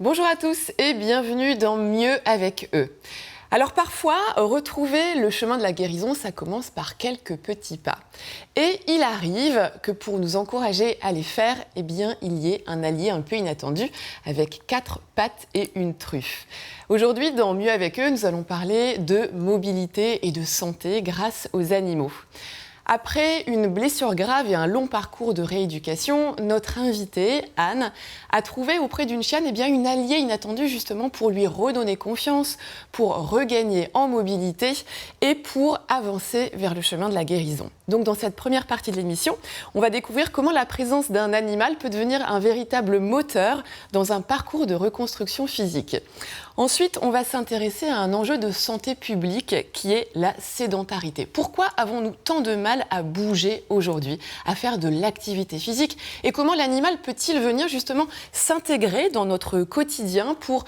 Bonjour à tous et bienvenue dans Mieux avec eux. Alors parfois, retrouver le chemin de la guérison, ça commence par quelques petits pas. Et il arrive que pour nous encourager à les faire, eh bien, il y ait un allié un peu inattendu avec 4 pattes et une truffe. Aujourd'hui, dans Mieux avec eux, nous allons parler de mobilité et de santé grâce aux animaux. Après une blessure grave et un long parcours de rééducation, notre invitée, Anne, a trouvé auprès d'une chienne une alliée inattendue justement pour lui redonner confiance, pour regagner en mobilité et pour avancer vers le chemin de la guérison. Donc dans cette première partie de l'émission, on va découvrir comment la présence d'un animal peut devenir un véritable moteur dans un parcours de reconstruction physique. Ensuite, on va s'intéresser à un enjeu de santé publique qui est la sédentarité. Pourquoi avons-nous tant de mal à bouger aujourd'hui, à faire de l'activité physique? Et comment l'animal peut-il venir justement s'intégrer dans notre quotidien pour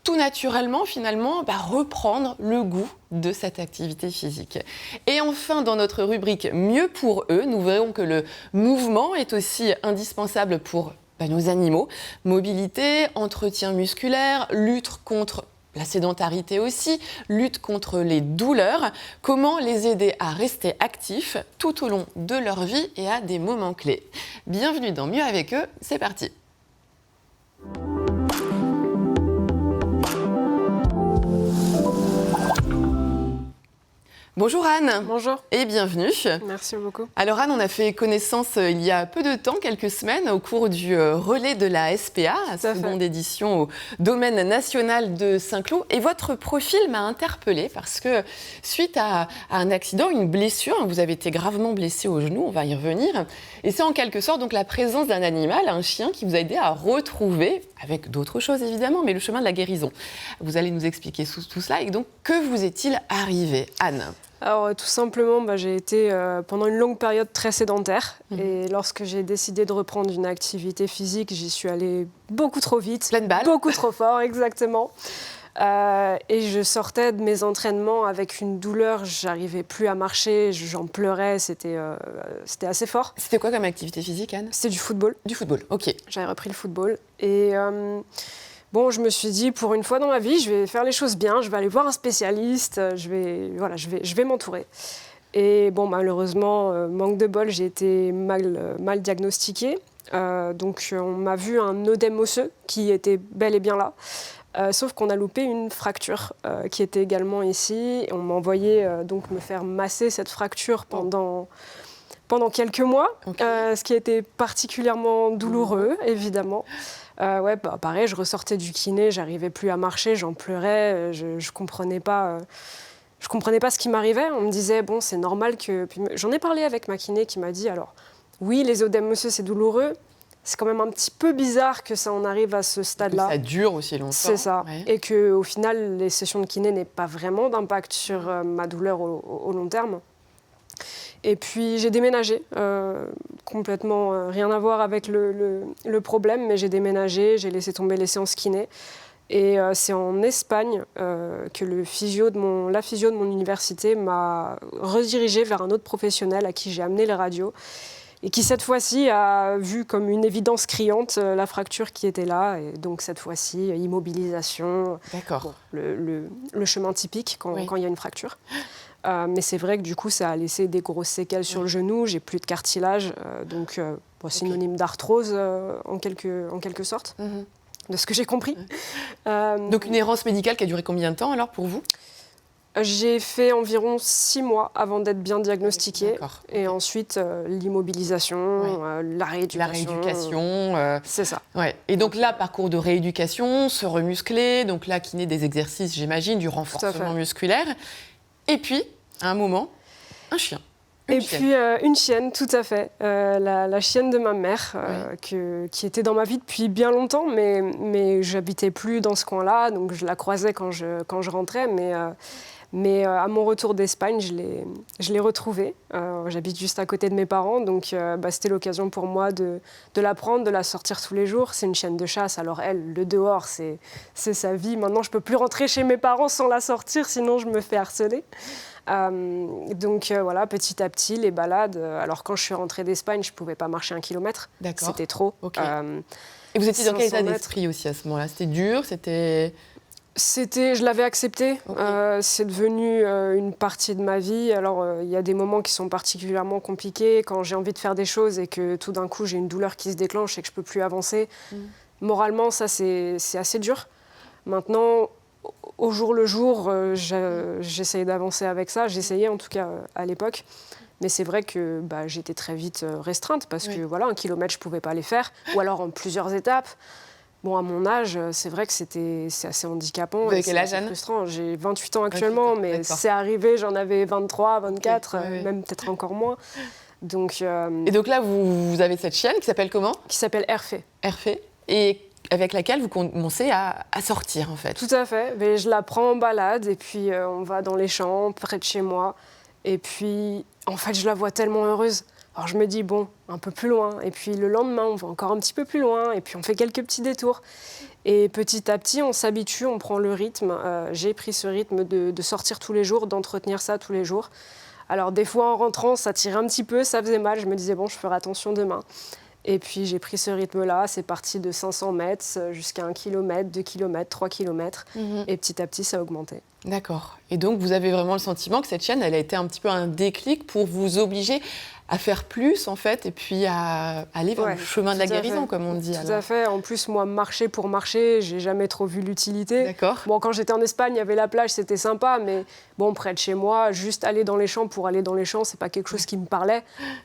tout naturellement, finalement, reprendre le goût de cette activité physique. Et enfin, dans notre rubrique « Mieux pour eux », nous verrons que le mouvement est aussi indispensable pour nos animaux. Mobilité, entretien musculaire, lutte contre la sédentarité aussi, lutte contre les douleurs, comment les aider à rester actifs tout au long de leur vie et à des moments clés. Bienvenue dans Mieux avec eux, c'est parti. Bonjour Anne. Bonjour. Et bienvenue. Merci beaucoup. Alors Anne, on a fait connaissance il y a peu de temps, quelques semaines, au cours du relais de la SPA, seconde édition au domaine national de Saint-Cloud. Et votre profil m'a interpellée parce que suite à un accident, une blessure, vous avez été gravement blessée au genou, on va y revenir. Et c'est en quelque sorte donc la présence d'un animal, un chien, qui vous a aidé à retrouver, avec d'autres choses évidemment, mais le chemin de la guérison. Vous allez nous expliquer tout cela. Et donc, que vous est-il arrivé, Anne ? Alors, tout simplement, j'ai été pendant une longue période très sédentaire. Et lorsque j'ai décidé de reprendre une activité physique, j'y suis allée beaucoup trop vite. Pleine balle. Beaucoup trop fort, exactement. Et je sortais de mes entraînements avec une douleur. J'arrivais plus à marcher, j'en pleurais. C'était assez fort. C'était quoi comme activité physique, Anne ? C'était du football. Du football, ok. J'avais repris le football. Et je me suis dit, pour une fois dans ma vie, je vais faire les choses bien, je vais aller voir un spécialiste, je vais m'entourer. Et malheureusement, manque de bol, j'ai été mal diagnostiquée. Donc, on m'a vu un œdème osseux qui était bel et bien là. Sauf qu'on a loupé une fracture qui était également ici. On m'a envoyé donc me faire masser cette fracture pendant quelques mois, ce qui a été particulièrement douloureux, évidemment. Pareil, je ressortais du kiné, j'arrivais plus à marcher, j'en pleurais, je comprenais pas ce qui m'arrivait. On me disait, c'est normal que... Puis, j'en ai parlé avec ma kiné qui m'a dit, alors, oui, les œdèmes osseux, c'est douloureux, c'est quand même un petit peu bizarre que ça en arrive à ce stade-là. Ça dure aussi longtemps. C'est ça. Ouais. Et qu'au final, les sessions de kiné n'aient pas vraiment d'impact sur ma douleur au long terme. Et puis j'ai déménagé, complètement rien à voir avec le problème, mais j'ai déménagé, j'ai laissé tomber les séances kiné. Et c'est en Espagne que la physio de mon université m'a redirigée vers un autre professionnel à qui j'ai amené les radios et qui cette fois-ci a vu comme une évidence criante la fracture qui était là. Et donc cette fois-ci, immobilisation, le chemin typique quand il y a une fracture. Mais c'est vrai que du coup, ça a laissé des grosses séquelles sur le genou. J'ai plus de cartilage, donc synonyme d'arthrose en quelque sorte, de ce que j'ai compris. Donc une errance médicale qui a duré combien de temps alors pour vous ? J'ai fait environ 6 mois avant d'être bien diagnostiquée. Et ensuite, l'immobilisation, la rééducation. C'est ça. Ouais. Et donc là, parcours de rééducation, se remuscler, donc là, kiné des exercices, j'imagine, du renforcement musculaire. Et puis, à un moment, un chien. Une chienne, tout à fait. La chienne de ma mère, qui était dans ma vie depuis bien longtemps, mais j'habitais plus dans ce coin-là, donc je la croisais quand je rentrais. Mais à mon retour d'Espagne, je l'ai retrouvée. J'habite juste à côté de mes parents, donc c'était l'occasion pour moi de la prendre, de la sortir tous les jours. C'est une chienne de chasse, alors elle, le dehors, c'est sa vie. Maintenant, je ne peux plus rentrer chez mes parents sans la sortir, sinon je me fais harceler. Donc petit à petit, les balades. Alors quand je suis rentrée d'Espagne, je ne pouvais pas marcher 1 kilomètre. C'était trop. Et vous étiez dans quel 500 état mètres. d'esprit aussi à ce moment-là? C'était dur, c'était... Je l'avais accepté. Ok. C'est devenu une partie de ma vie. Alors, il y a des moments qui sont particulièrement compliqués quand j'ai envie de faire des choses et que tout d'un coup j'ai une douleur qui se déclenche et que je peux plus avancer. Moralement, ça c'est assez dur. Maintenant, au jour le jour, j'essayais d'avancer avec ça. J'essayais en tout cas à l'époque. Mais c'est vrai que j'étais très vite restreinte parce que voilà, 1 kilomètre, je ne pouvais pas les faire. Ou alors en plusieurs étapes. Bon, à mon âge, c'est vrai que c'est assez handicapant. Vous avez et quel c'est âge, assez Anne? frustrant. J'ai 28 ans actuellement, 28 ans, mais d'accord. c'est arrivé, j'en avais 23, 24, Oui, oui. même peut-être encore moins. Donc, Et donc là, vous avez cette chienne qui s'appelle comment? qui s'appelle Herfé. Herfé. Et avec laquelle vous commencez à sortir, en fait. Tout à fait. Mais je la prends en balade et puis on va dans les champs, près de chez moi. Et puis, en fait, je la vois tellement heureuse. Alors je me dis, bon, un peu plus loin. Et puis le lendemain, on va encore un petit peu plus loin. Et puis on fait quelques petits détours. Et petit à petit, on s'habitue, on prend le rythme. J'ai pris ce rythme de sortir tous les jours, d'entretenir ça tous les jours. Alors des fois, en rentrant, ça tirait un petit peu, ça faisait mal. Je me disais, bon, je ferai attention demain. Et puis j'ai pris ce rythme-là. C'est parti de 500 mètres jusqu'à 1 kilomètre, 2 kilomètres, 3 kilomètres. Et petit à petit, ça a augmenté. D'accord. Et donc, vous avez vraiment le sentiment que cette chienne, elle a été un petit peu un déclic pour vous obliger à faire plus, en fait, et puis à aller vers le chemin de la guérison, comme on dit. Tout à fait. En plus, moi, marcher pour marcher, j'ai jamais trop vu l'utilité. D'accord. Bon, quand j'étais en Espagne, il y avait la plage, c'était sympa, mais bon, près de chez moi, juste aller dans les champs pour aller dans les champs, c'est pas quelque chose qui me parlait.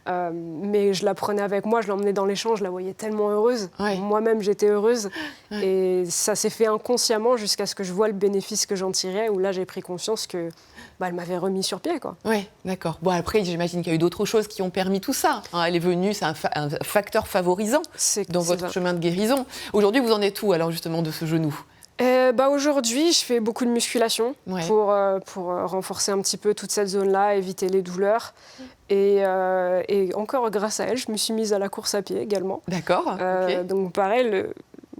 Mais je la prenais avec moi, je l'emmenais dans les champs, je la voyais tellement heureuse. Ouais. Moi-même, j'étais heureuse. Et ça s'est fait inconsciemment jusqu'à ce que je vois le bénéfice que j'en tirais, où là, j'ai pris conscience que elle m'avait remis sur pied, quoi. Oui, d'accord. Bon, après, j'imagine qu'il y a eu d'autres choses qui ont permis tout ça. Hein, elle est venue, c'est un facteur favorisant dans votre chemin de guérison. Aujourd'hui, vous en êtes où, alors, justement, de ce genou? Aujourd'hui, je fais beaucoup de musculation pour renforcer un petit peu toute cette zone-là, éviter les douleurs. Et encore grâce à elle, je me suis mise à la course à pied également. D'accord. Okay. Donc pareil,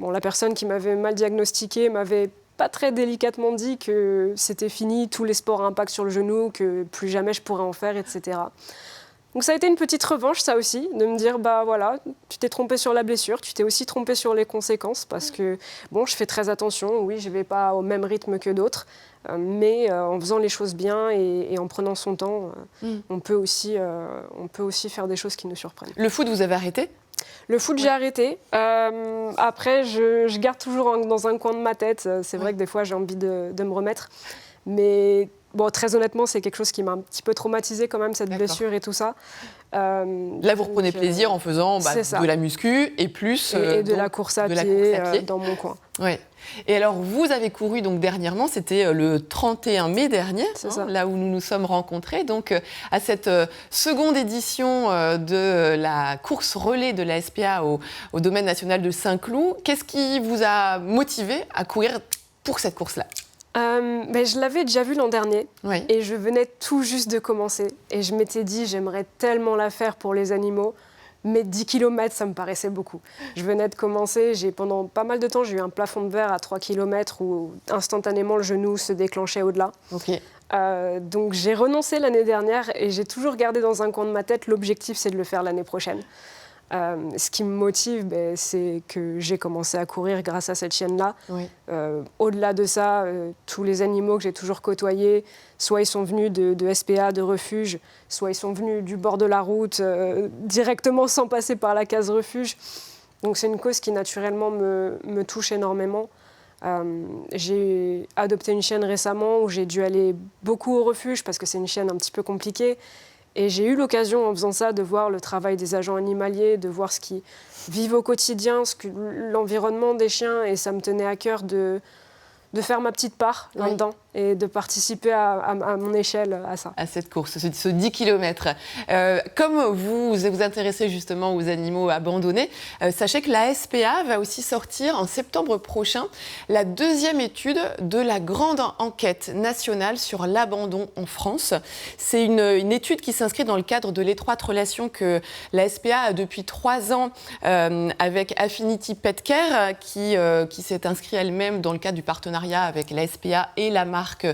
la personne qui m'avait mal diagnostiqué m'avait pas très délicatement dit que c'était fini, tous les sports à impact sur le genou, que plus jamais je pourrais en faire, etc. Donc ça a été une petite revanche, ça aussi, de me dire, voilà, tu t'es trompé sur la blessure, tu t'es aussi trompé sur les conséquences, parce que, bon, je fais très attention, oui, je ne vais pas au même rythme que d'autres, mais en faisant les choses bien et en prenant son temps, on peut aussi faire des choses qui nous surprennent. Le foot, vous avez arrêté ? Le foot, j'ai arrêté. Après, je garde toujours dans un coin de ma tête. C'est vrai que des fois, j'ai envie de me remettre. Mais bon, très honnêtement, c'est quelque chose qui m'a un petit peu traumatisée quand même, cette blessure et tout ça. Là, vous reprenez plaisir en faisant de la muscu et plus... Et de la course à pied dans mon coin. Ouais. Et alors, vous avez couru donc dernièrement, c'était le 31 mai dernier, là où nous nous sommes rencontrés, donc à cette seconde édition de la course relais de la SPA au domaine national de Saint-Cloud. Qu'est-ce qui vous a motivé à courir pour cette course-là ? Je l'avais déjà vue l'an dernier et je venais tout juste de commencer. Et je m'étais dit, j'aimerais tellement la faire pour les animaux. Mais 10 km, ça me paraissait beaucoup. Je venais de commencer, pendant pas mal de temps, j'ai eu un plafond de verre à 3 km où instantanément le genou se déclenchait au-delà. Okay. Donc j'ai renoncé l'année dernière et j'ai toujours gardé dans un coin de ma tête, l'objectif c'est de le faire l'année prochaine. Ce qui me motive, c'est que j'ai commencé à courir grâce à cette chienne-là. Au-delà de ça, tous les animaux que j'ai toujours côtoyés, soit ils sont venus de SPA, de refuge, soit ils sont venus du bord de la route, directement sans passer par la case refuge. Donc c'est une cause qui naturellement me touche énormément. J'ai adopté une chienne récemment où j'ai dû aller beaucoup au refuge parce que c'est une chienne un petit peu compliquée. Et j'ai eu l'occasion, en faisant ça, de voir le travail des agents animaliers, de voir ce qu'ils vivent au quotidien, l'environnement des chiens. Et ça me tenait à cœur de faire ma petite part là-dedans et de participer à mon échelle à ça. À cette course, ce 10 km. Comme vous vous intéressez justement aux animaux abandonnés, sachez que la SPA va aussi sortir en septembre prochain la deuxième étude de la grande enquête nationale sur l'abandon en France. C'est une étude qui s'inscrit dans le cadre de l'étroite relation que la SPA a depuis 3 ans avec Affinity Pet Care, qui s'est inscrite elle-même dans le cadre du partenariat avec la SPA et la marque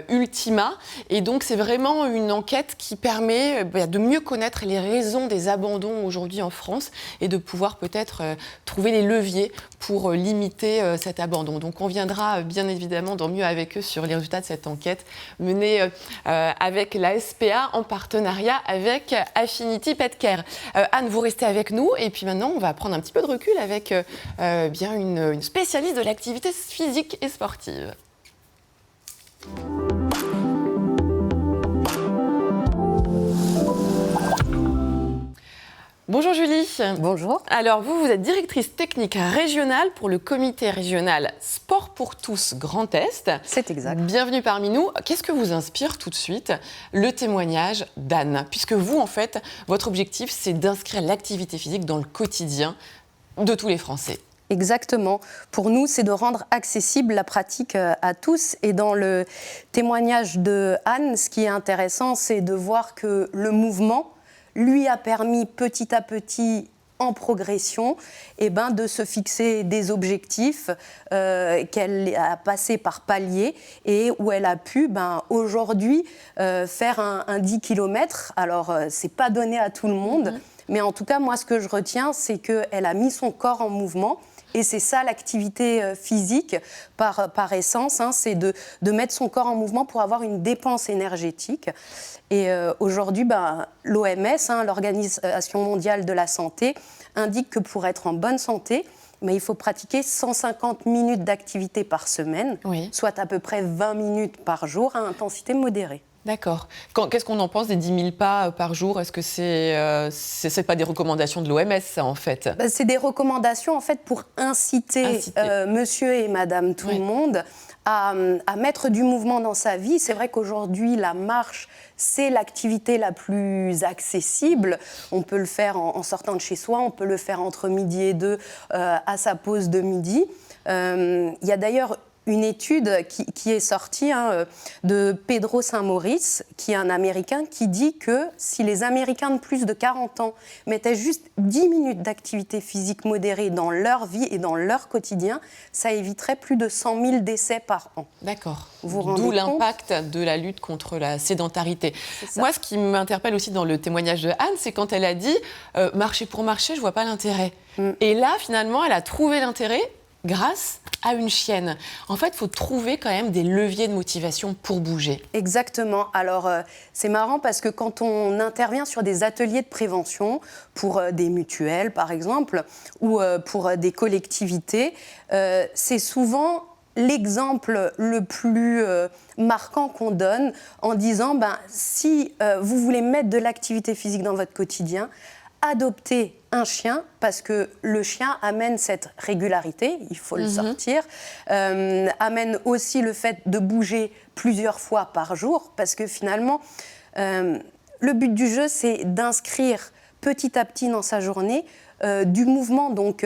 Ultima. Et donc, c'est vraiment une enquête qui permet de mieux connaître les raisons des abandons aujourd'hui en France et de pouvoir peut-être trouver les leviers pour limiter cet abandon. Donc, on viendra bien évidemment dans Mieux avec eux sur les résultats de cette enquête menée avec la SPA en partenariat avec Affinity Pet Care. Anne, vous restez avec nous et puis maintenant, on va prendre un petit peu de recul avec bien une spécialiste de l'activité physique et sportive. Bonjour Julie. Bonjour. Alors vous êtes directrice technique régionale pour le comité régional Sport pour tous Grand Est. C'est exact. Bienvenue parmi nous. Qu'est-ce que vous inspire tout de suite le témoignage d'Anne? Puisque vous, en fait, votre objectif, c'est d'inscrire l'activité physique dans le quotidien de tous les Français. Exactement. Pour nous, c'est de rendre accessible la pratique à tous. Et dans le témoignage de Anne, ce qui est intéressant, c'est de voir que le mouvement lui a permis petit à petit, en progression, de se fixer des objectifs qu'elle a passés par paliers et où elle a pu aujourd'hui faire un 10 km. Alors, ce n'est pas donné à tout le monde, mais en tout cas, moi, ce que je retiens, c'est qu'elle a mis son corps en mouvement. Et c'est ça l'activité physique par essence, c'est de mettre son corps en mouvement pour avoir une dépense énergétique. Et aujourd'hui, l'OMS, l'Organisation mondiale de la santé, indique que pour être en bonne santé, il faut pratiquer 150 minutes d'activité par semaine, soit à peu près 20 minutes par jour à intensité modérée. D'accord. Qu'est-ce qu'on en pense des 10 000 pas par jour? Est-ce que c'est pas des recommandations de l'OMS, ça, en fait? C'est des recommandations, en fait, pour inciter. Monsieur et madame tout le monde à mettre du mouvement dans sa vie. C'est vrai qu'aujourd'hui, la marche, c'est l'activité la plus accessible. On peut le faire en sortant de chez soi, on peut le faire entre midi et 2 à sa pause de midi. Il y a d'ailleurs une étude qui est sortie de Pedro Saint-Maurice, qui est un Américain, qui dit que si les Américains de plus de 40 ans mettaient juste 10 minutes d'activité physique modérée dans leur vie et dans leur quotidien, ça éviterait plus de 100 000 décès par an. D'accord. D'où l'impact de la lutte contre la sédentarité. Moi, ce qui m'interpelle aussi dans le témoignage de Anne, c'est quand elle a dit « marcher pour marcher, je ne vois pas l'intérêt ». Et là, finalement, elle a trouvé l'intérêt grâce à une chienne. En fait, il faut trouver quand même des leviers de motivation pour bouger. Exactement. Alors, c'est marrant parce que quand on intervient sur des ateliers de prévention, pour des mutuelles, par exemple, ou pour des collectivités, c'est souvent l'exemple le plus marquant qu'on donne en disant si vous voulez mettre de l'activité physique dans votre quotidien, adoptez un chien, parce que le chien amène cette régularité, il faut le sortir, amène aussi le fait de bouger plusieurs fois par jour, parce que finalement, le but du jeu, c'est d'inscrire petit à petit dans sa journée du mouvement, donc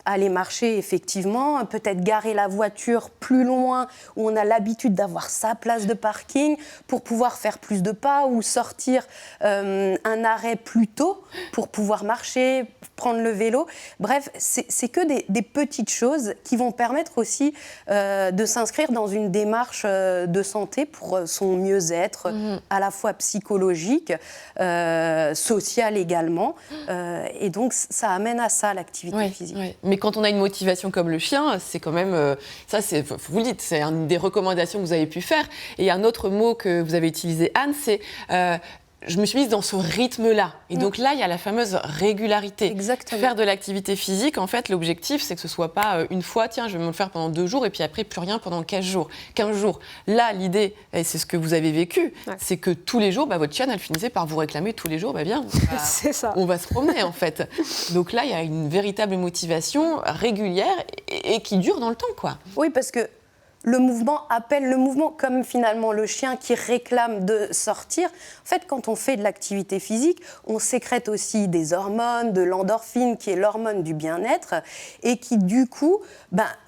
aller marcher effectivement, peut-être garer la voiture plus loin où on a l'habitude d'avoir sa place de parking pour pouvoir faire plus de pas ou sortir un arrêt plus tôt pour pouvoir marcher, prendre le vélo. Bref, c'est que des petites choses qui vont permettre aussi de s'inscrire dans une démarche de santé pour son mieux-être, à la fois psychologique, social également. Et donc, ça amène à ça, l'activité physique. Oui. Mais quand on a une motivation comme le chien, c'est quand même... ça, vous le dites, c'est une des recommandations que vous avez pu faire. Et un autre mot que vous avez utilisé, Anne, c'est... je me suis mise dans ce rythme-là. Et donc là, il y a la fameuse régularité. Exactement. Faire de l'activité physique, en fait, l'objectif, c'est que ce ne soit pas une fois, tiens, je vais me le faire pendant 2 jours, et puis après, plus rien pendant 15 jours. Là, l'idée, et c'est ce que vous avez vécu, c'est que tous les jours, votre chienne, elle finissait par vous réclamer tous les jours, viens, c'est ça. On va se promener, en fait. Donc là, il y a une véritable motivation régulière et qui dure dans le temps, quoi. Oui, parce que le mouvement appelle le mouvement, comme finalement le chien qui réclame de sortir. En fait, quand on fait de l'activité physique, on sécrète aussi des hormones, de l'endorphine, qui est l'hormone du bien-être, et qui, du coup,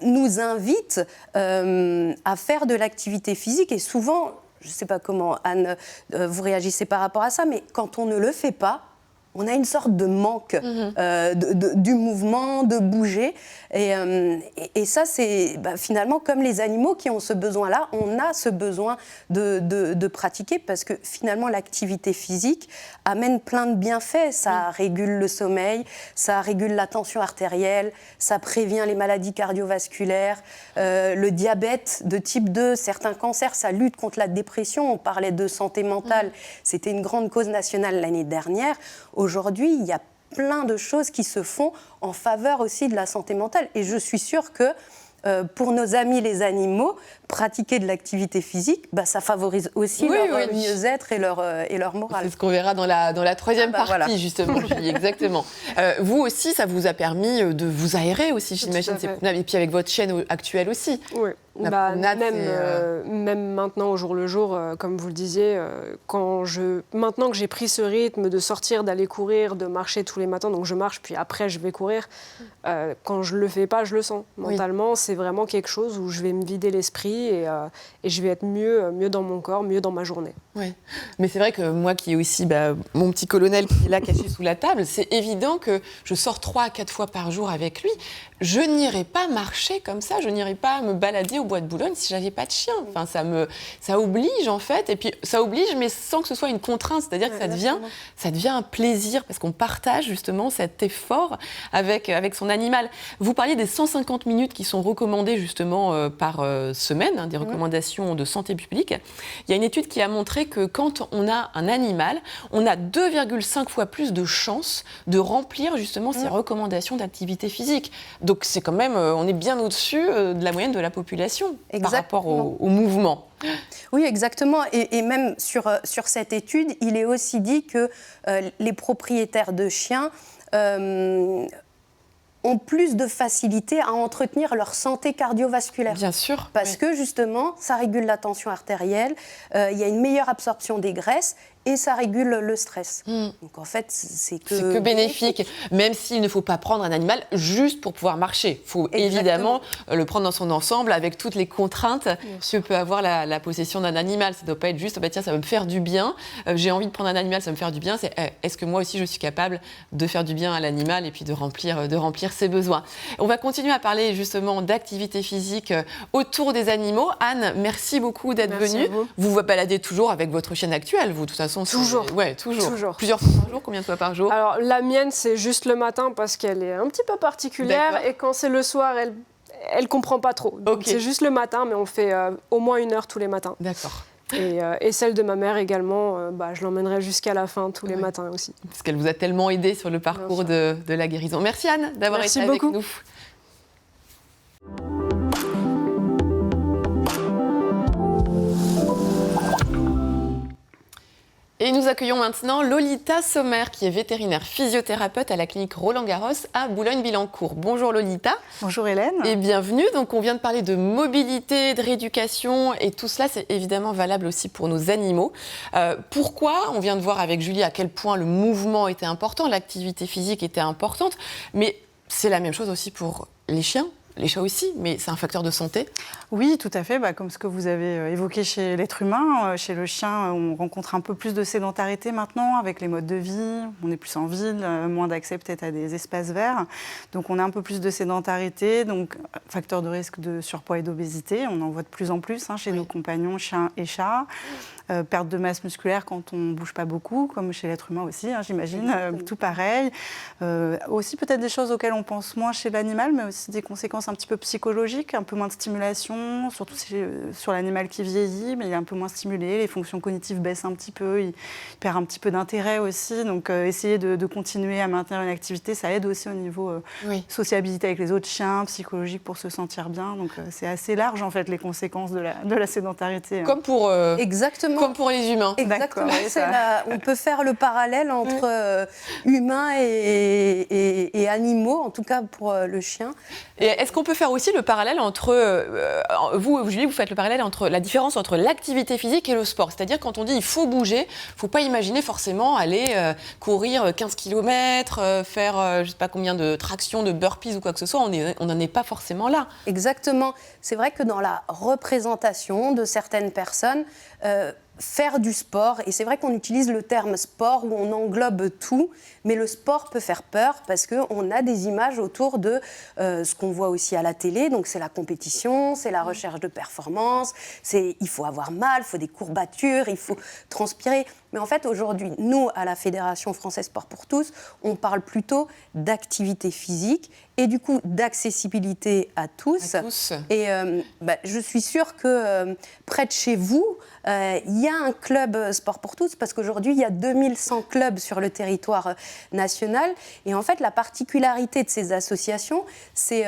nous invite à faire de l'activité physique. Et souvent, je ne sais pas comment, Anne, vous réagissez par rapport à ça, mais quand on ne le fait pas, on a une sorte de manque du mouvement, de bouger. Et ça, c'est finalement comme les animaux qui ont ce besoin-là, on a ce besoin de pratiquer parce que finalement, l'activité physique amène plein de bienfaits. Ça régule le sommeil, ça régule la tension artérielle, ça prévient les maladies cardiovasculaires, le diabète de type 2, certains cancers, ça lutte contre la dépression. On parlait de santé mentale, c'était une grande cause nationale l'année dernière. Aujourd'hui, il y a plein de choses qui se font en faveur aussi de la santé mentale. Et je suis sûre que pour nos amis les animaux, pratiquer de l'activité physique, ça favorise aussi leur mieux-être et leur morale. C'est ce qu'on verra dans la troisième partie, justement, Julie, exactement. Vous aussi, ça vous a permis de vous aérer aussi, j'imagine, ces promenades. Et puis avec votre chaîne actuelle aussi. Oui. Même maintenant, au jour le jour, comme vous le disiez, maintenant que j'ai pris ce rythme de sortir, d'aller courir, de marcher tous les matins, donc je marche, puis après je vais courir, quand je ne le fais pas, je le sens. Mentalement, c'est vraiment quelque chose où je vais me vider l'esprit et je vais être mieux dans mon corps, mieux dans ma journée. Oui, mais c'est vrai que moi qui ai aussi mon petit colonel qui est là caché sous la table, c'est évident que je sors 3 à 4 fois par jour avec lui. Je n'irai pas marcher comme ça, je n'irai pas me balader au bois de Boulogne si j'avais pas de chien. Enfin, ça oblige en fait, et puis ça oblige mais sans que ce soit une contrainte, c'est-à-dire que ça devient un plaisir parce qu'on partage justement cet effort avec son animal. Vous parliez des 150 minutes qui sont recommandées justement par semaine, des recommandations de santé publique. Il y a une étude qui a montré que quand on a un animal, on a 2,5 fois plus de chances de remplir justement ces recommandations d'activité physique. Donc c'est quand même, on est bien au-dessus de la moyenne de la population par rapport au mouvement. Oui, exactement. Et même sur cette étude, il est aussi dit que les propriétaires de chiens ont plus de facilité à entretenir leur santé cardiovasculaire. Bien sûr. Parce que justement, ça régule la tension artérielle, il y a une meilleure absorption des graisses et ça régule le stress. Donc en fait, c'est que bénéfique, même s'il ne faut pas prendre un animal juste pour pouvoir marcher. Il faut évidemment le prendre dans son ensemble avec toutes les contraintes que peut avoir la possession d'un animal. Ça ne doit pas être juste, tiens, ça va me faire du bien, j'ai envie de prendre un animal, ça va me faire du bien. C'est est-ce que moi aussi je suis capable de faire du bien à l'animal et puis de remplir ses besoins. On va continuer à parler justement d'activité physique autour des animaux. Anne, merci beaucoup d'être venue. Vous vous baladez toujours avec votre chienne actuelle, vous, de toute façon. Toujours. Toujours. Plusieurs fois par jour, combien de fois par jour? Alors, la mienne, c'est juste le matin parce qu'elle est un petit peu particulière. D'accord. Et quand c'est le soir, elle comprend pas trop. Donc, c'est juste le matin, mais on fait au moins 1 heure tous les matins. D'accord. Et celle de ma mère également, je l'emmènerai jusqu'à la fin tous les matins aussi. Parce qu'elle vous a tellement aidé sur le parcours de la guérison. Merci Anne d'avoir été avec nous. Et nous accueillons maintenant Lolita Sommer, qui est vétérinaire physiothérapeute à la clinique Roland-Garros à Boulogne-Billancourt. Bonjour Lolita. Bonjour Hélène. Et bienvenue. Donc on vient de parler de mobilité, de rééducation et tout cela, c'est évidemment valable aussi pour nos animaux. Pourquoi? On vient de voir avec Julie à quel point le mouvement était important, l'activité physique était importante, mais c'est la même chose aussi pour les chiens. Les chats aussi, mais c'est un facteur de santé? Oui, tout à fait. Comme ce que vous avez évoqué chez l'être humain, chez le chien, on rencontre un peu plus de sédentarité maintenant avec les modes de vie. On est plus en ville, moins d'accès peut-être à des espaces verts. Donc on a un peu plus de sédentarité, donc facteur de risque de surpoids et d'obésité. On en voit de plus en plus chez nos compagnons chiens et chats. Perte de masse musculaire quand on ne bouge pas beaucoup, comme chez l'être humain aussi, j'imagine, tout pareil. Aussi peut-être des choses auxquelles on pense moins chez l'animal, mais aussi des conséquences un petit peu psychologiques, un peu moins de stimulation, surtout sur l'animal qui vieillit, mais il est un peu moins stimulé, les fonctions cognitives baissent un petit peu, il perd un petit peu d'intérêt aussi, donc essayer de continuer à maintenir une activité, ça aide aussi au niveau sociabilité avec les autres chiens, psychologique pour se sentir bien, donc c'est assez large en fait les conséquences de la sédentarité. Comme pour... Exactement. Comme pour les humains. Exactement. On peut faire le parallèle entre humains et animaux, en tout cas pour le chien. Et est-ce qu'on peut faire aussi le parallèle entre... vous, Julie, vous faites le parallèle entre la différence entre l'activité physique et le sport. C'est-à-dire quand on dit il faut bouger, il ne faut pas imaginer forcément aller courir 15 km, faire je ne sais pas combien de tractions, de burpees ou quoi que ce soit. On n'en est pas forcément là. Exactement. C'est vrai que dans la représentation de certaines personnes, faire du sport, et c'est vrai qu'on utilise le terme sport où on englobe tout, mais le sport peut faire peur parce qu'on a des images autour de ce qu'on voit aussi à la télé, donc c'est la compétition, c'est la recherche de performance, il faut avoir mal, il faut des courbatures, il faut transpirer. Mais en fait, aujourd'hui, nous, à la Fédération française Sport pour tous, on parle plutôt d'activité physique et du coup d'accessibilité à tous. Et je suis sûre que près de chez vous, il y a un club Sport pour tous, parce qu'aujourd'hui, il y a 2100 clubs sur le territoire national. Et en fait, la particularité de ces associations, c'est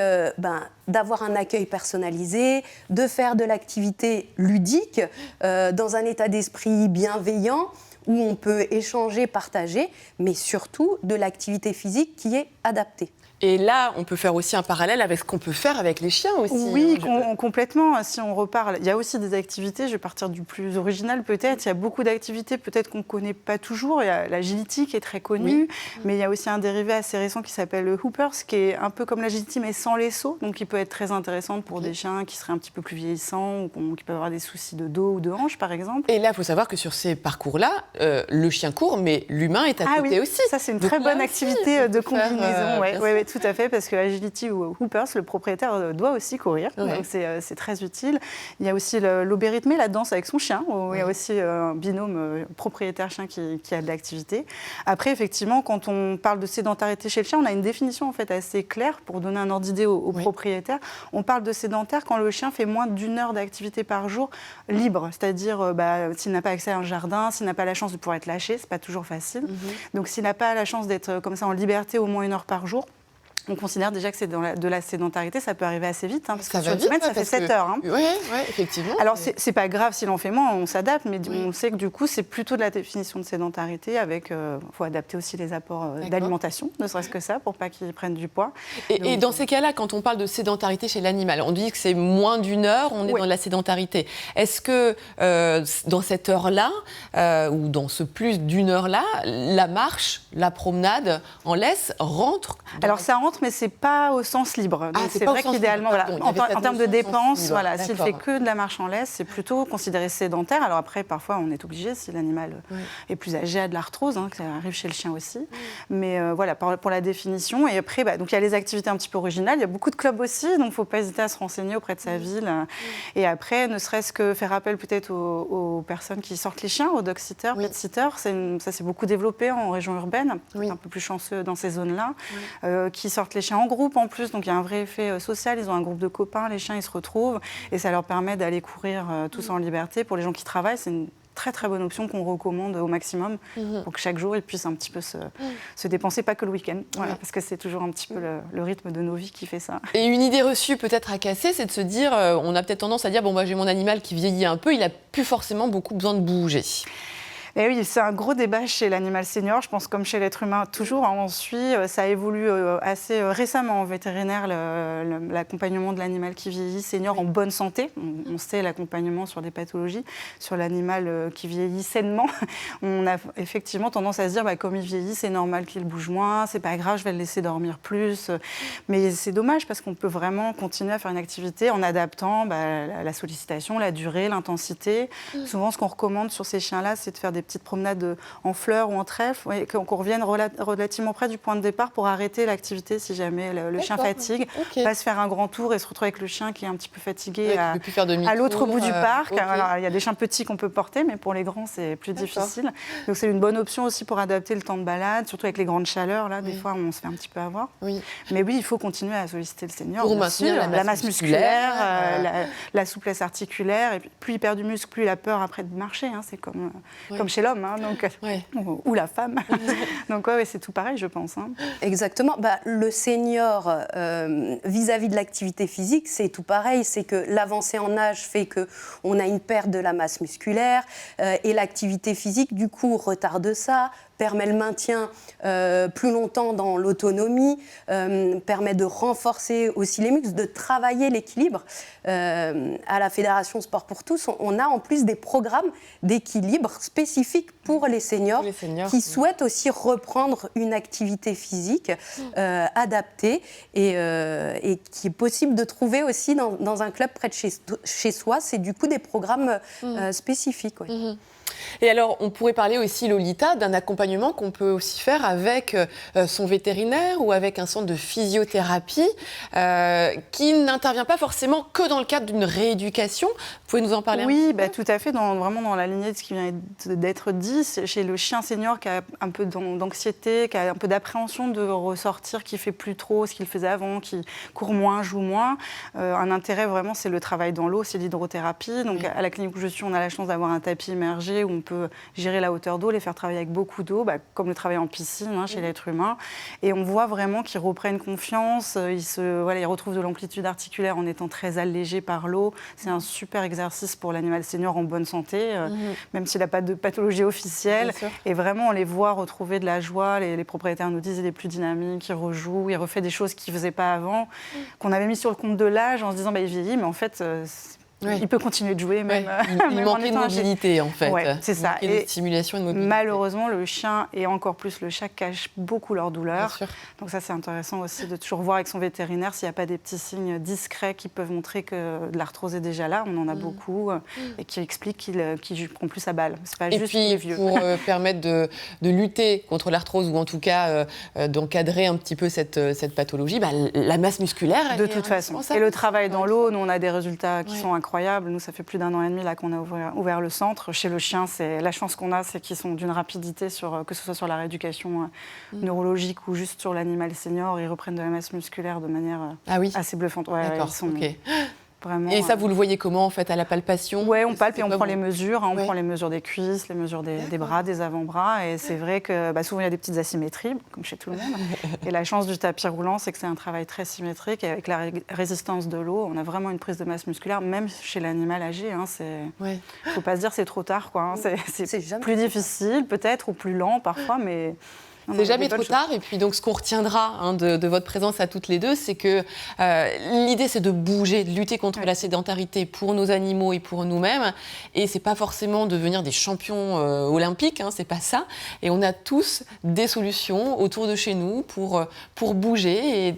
d'avoir un accueil personnalisé, de faire de l'activité ludique, dans un état d'esprit bienveillant, où on peut échanger, partager, mais surtout de l'activité physique qui est adaptée. Et là, on peut faire aussi un parallèle avec ce qu'on peut faire avec les chiens aussi. Oui, complètement. Si on reparle, il y a aussi des activités, je vais partir du plus original peut-être, il y a beaucoup d'activités peut-être qu'on ne connaît pas toujours. Il y a l'agility qui est très connue, mais il y a aussi un dérivé assez récent qui s'appelle le hoopers, qui est un peu comme l'agility mais sans les sauts, donc qui peut être très intéressant pour des chiens qui seraient un petit peu plus vieillissants ou qui peuvent avoir des soucis de dos ou de hanche par exemple. Et là, il faut savoir que sur ces parcours-là, le chien court, mais l'humain est à côté aussi. Ça c'est une très bonne activité de combinaison. Oui, tout à fait, parce que Agility ou Hoopers, le propriétaire doit aussi courir, donc c'est très utile. Il y a aussi l'obérythmie, la danse avec son chien, où il y a aussi un binôme propriétaire-chien qui a de l'activité. Après, effectivement, quand on parle de sédentarité chez le chien, on a une définition en fait assez claire pour donner un ordre d'idée au propriétaire. On parle de sédentaire quand le chien fait moins d'1 heure d'activité par jour libre, c'est-à-dire s'il n'a pas accès à un jardin, s'il n'a pas la chance de pouvoir être lâché, c'est pas toujours facile. Donc s'il n'a pas la chance d'être comme ça en liberté au moins 1 heure par jour, on considère déjà que c'est de la sédentarité, ça peut arriver assez vite, parce que sur une semaine, ça fait 7 heures. Oui, effectivement. Alors, c'est pas grave s'il en fait moins, on s'adapte, mais on sait que du coup, c'est plutôt de la définition de sédentarité avec, faut adapter aussi les apports d'alimentation, ne serait-ce que ça, pour pas qu'ils prennent du poids. Et dans ces cas-là, quand on parle de sédentarité chez l'animal, on dit que c'est moins d'1 heure, on est dans la sédentarité. Est-ce que dans cette heure-là, ou dans ce plus d'1 heure-là, la marche, la promenade en laisse rentre? Alors, ça rentre, mais c'est pas au sens libre. Donc c'est vrai qu'idéalement, en termes de dépenses, s'il fait que de la marche en laisse, c'est plutôt considéré sédentaire. Alors après, parfois, on est obligé, si l'animal est plus âgé, a de l'arthrose, que ça arrive chez le chien aussi. Mais pour la définition. Et après, donc il y a les activités un petit peu originales. Il y a beaucoup de clubs aussi, donc il ne faut pas hésiter à se renseigner auprès de sa ville. Et après, ne serait-ce que faire appel peut-être aux personnes qui sortent les chiens, aux dog-sitters, pet-sitters. Ça s'est beaucoup développé en région urbaine, un peu plus chanceux dans ces zones-là, qui sortent les chiens en groupe en plus, donc il y a un vrai effet social, ils ont un groupe de copains, les chiens ils se retrouvent et ça leur permet d'aller courir tous en liberté. Pour les gens qui travaillent, c'est une très très bonne option qu'on recommande au maximum pour que chaque jour ils puissent un petit peu se dépenser, pas que le week-end, parce que c'est toujours un petit peu le rythme de nos vies qui fait ça. Et une idée reçue peut-être à casser, c'est de se dire, on a peut-être tendance à dire, j'ai mon animal qui vieillit un peu, il n'a plus forcément beaucoup besoin de bouger. Et oui, c'est un gros débat chez l'animal senior, je pense comme chez l'être humain toujours. On suit, ça évolue assez récemment en vétérinaire, l'accompagnement de l'animal qui vieillit senior en bonne santé. On sait l'accompagnement sur des pathologies. Sur l'animal qui vieillit sainement, on a effectivement tendance à se dire, comme il vieillit, c'est normal qu'il bouge moins, c'est pas grave, je vais le laisser dormir plus. Mais c'est dommage parce qu'on peut vraiment continuer à faire une activité en adaptant la sollicitation, la durée, l'intensité. Souvent, ce qu'on recommande sur ces chiens-là, c'est de faire des petites promenades en fleurs ou en trèfle, qu'on revienne relativement près du point de départ pour arrêter l'activité si jamais le chien fatigue, pas se faire un grand tour et se retrouver avec le chien qui est un petit peu fatigué à l'autre bout du parc. Alors, il y a des chiens petits qu'on peut porter, mais pour les grands, c'est plus difficile. Donc c'est une bonne option aussi pour adapter le temps de balade, surtout avec les grandes chaleurs. Là, des fois, on se fait un petit peu avoir. Mais oui, il faut continuer à solliciter le senior. Pour maintenir la masse musculaire, la souplesse articulaire. Et plus il perd du muscle, plus il a peur après de marcher. C'est comme chez l'homme, ou la femme. Donc c'est tout pareil, je pense. Exactement. Le senior, vis-à-vis de l'activité physique, c'est tout pareil. C'est que l'avancée en âge fait qu'on a une perte de la masse musculaire et l'activité physique, du coup, retarde ça, permet le maintien plus longtemps dans l'autonomie, permet de renforcer aussi les muscles, de travailler l'équilibre. À la Fédération Sport pour tous, on a en plus des programmes d'équilibre spécifiques pour les seniors qui souhaitent aussi reprendre une activité physique adaptée et qui est possible de trouver aussi dans un club près de chez soi. C'est du coup des programmes spécifiques. Et alors, on pourrait parler aussi, Lolita, d'un accompagnement qu'on peut aussi faire avec son vétérinaire ou avec un centre de physiothérapie qui n'intervient pas forcément que dans le cadre d'une rééducation. Vous pouvez nous en parler un petit peu ? Oui, tout à fait, vraiment dans la lignée de ce qui vient d'être dit. Chez le chien senior qui a un peu d'anxiété, qui a un peu d'appréhension de ressortir, qui ne fait plus trop ce qu'il faisait avant, qui court moins, joue moins. Un intérêt vraiment, c'est le travail dans l'eau, c'est l'hydrothérapie. Donc à la clinique où je suis, on a la chance d'avoir un tapis immergé où on peut gérer la hauteur d'eau, les faire travailler avec beaucoup d'eau, comme le travail en piscine chez l'être humain. Et on voit vraiment qu'ils reprennent confiance, ils retrouvent de l'amplitude articulaire en étant très allégés par l'eau. C'est un super exercice pour l'animal senior en bonne santé, même s'il n'a pas de pathologie officielle. Et vraiment, on les voit retrouver de la joie. Les propriétaires nous disent qu'il est plus dynamique, il rejoue, il refait des choses qu'il ne faisait pas avant, qu'on avait mis sur le compte de l'âge en se disant il vieillit, mais en fait... Il peut continuer de jouer, même. Il manquait de mobilité, en fait. C'est ça. Il manquait de stimulation et de mobilité. Malheureusement, le chien et encore plus le chat cachent beaucoup leur douleur. Donc ça, c'est intéressant aussi de toujours voir avec son vétérinaire s'il n'y a pas des petits signes discrets qui peuvent montrer que de l'arthrose est déjà là. On en a beaucoup et qui expliquent qu'il ne prend plus sa balle. C'est pas juste qu'il est vieux. Pour permettre de lutter contre l'arthrose ou en tout cas d'encadrer un petit peu cette pathologie, la masse musculaire. De toute façon. Et le travail dans l'eau, nous, on a des résultats qui sont incroyables. Nous, ça fait plus d'1 an et demi là, qu'on a ouvert le centre. Chez le chien, la chance qu'on a, c'est qu'ils sont d'une rapidité, que ce soit sur la rééducation neurologique ou juste sur l'animal senior. Ils reprennent de la masse musculaire de manière assez bluffante. D'accord, vraiment, et ça, vous le voyez comment, en fait, à la palpation ? Oui, on palpe et on prend les mesures. On prend les mesures des cuisses, les mesures des bras, des avant-bras. Et c'est vrai que souvent, il y a des petites asymétries, comme chez tout le monde. Et la chance du tapis roulant, c'est que c'est un travail très symétrique. Et avec la résistance de l'eau, on a vraiment une prise de masse musculaire, même chez l'animal âgé. Il ne faut pas se dire c'est trop tard. C'est plus difficile, peut-être, ou plus lent parfois, mais... C'est jamais trop tard. Et puis, donc, ce qu'on retiendra de votre présence à toutes les deux, c'est que l'idée, c'est de bouger, de lutter contre la sédentarité pour nos animaux et pour nous-mêmes. Et c'est pas forcément devenir des champions olympiques, c'est pas ça. Et on a tous des solutions autour de chez nous pour bouger. Et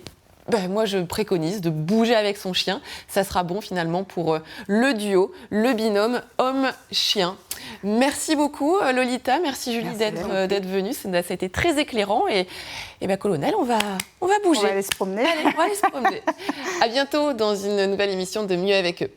moi, je préconise de bouger avec son chien. Ça sera bon, finalement, pour le duo, le binôme homme-chien. Merci beaucoup, Lolita. Merci, Julie, d'être venue. Ça a été très éclairant. Et Colonel, on va bouger. On va aller se promener. Allez, on va aller se promener. À bientôt dans une nouvelle émission de Mieux avec eux.